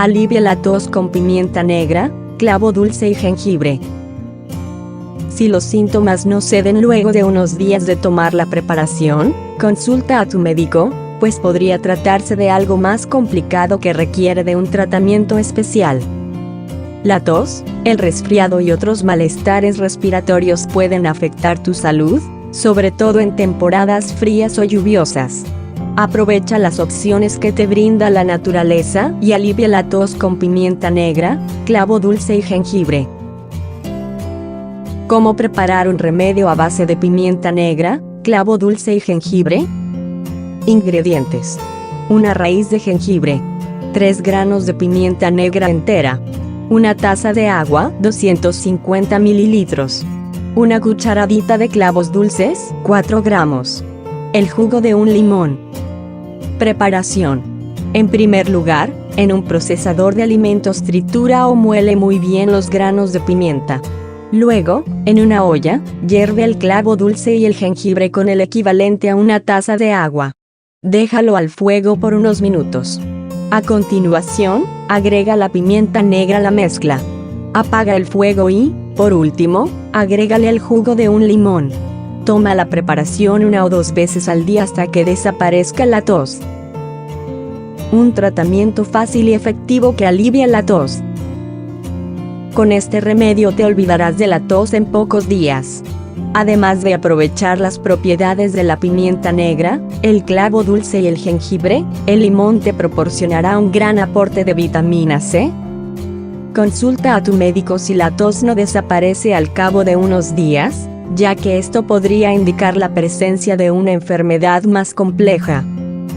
Alivia la tos con pimienta negra, clavo dulce y jengibre. Si los síntomas no ceden luego de unos días de tomar la preparación, consulta a tu médico, pues podría tratarse de algo más complicado que requiere de un tratamiento especial. La tos, el resfriado y otros malestares respiratorios pueden afectar tu salud, sobre todo en temporadas frías o lluviosas. Aprovecha las opciones que te brinda la naturaleza y alivia la tos con pimienta negra, clavo dulce y jengibre. ¿Cómo preparar un remedio a base de pimienta negra, clavo dulce y jengibre? Ingredientes: una raíz de jengibre, 3 granos de pimienta negra entera, una taza de agua, 250 mililitros, una cucharadita de clavos dulces, 4 gramos, el jugo de un limón. Preparación: en primer lugar, en un procesador de alimentos tritura o muele muy bien los granos de pimienta. Luego, en una olla, hierve el clavo dulce y el jengibre con el equivalente a una taza de agua. Déjalo al fuego por unos minutos. A continuación, agrega la pimienta negra a la mezcla. Apaga el fuego y, por último, agrégale el jugo de un limón. Toma la preparación 1 o 2 veces al día hasta que desaparezca la tos. Un tratamiento fácil y efectivo que alivia la tos. Con este remedio te olvidarás de la tos en pocos días. Además de aprovechar las propiedades de la pimienta negra, el clavo dulce y el jengibre, el limón te proporcionará un gran aporte de vitamina C. Consulta a tu médico si la tos no desaparece al cabo de unos días, ya que esto podría indicar la presencia de una enfermedad más compleja.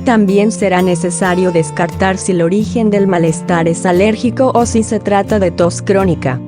También será necesario descartar si el origen del malestar es alérgico o si se trata de tos crónica.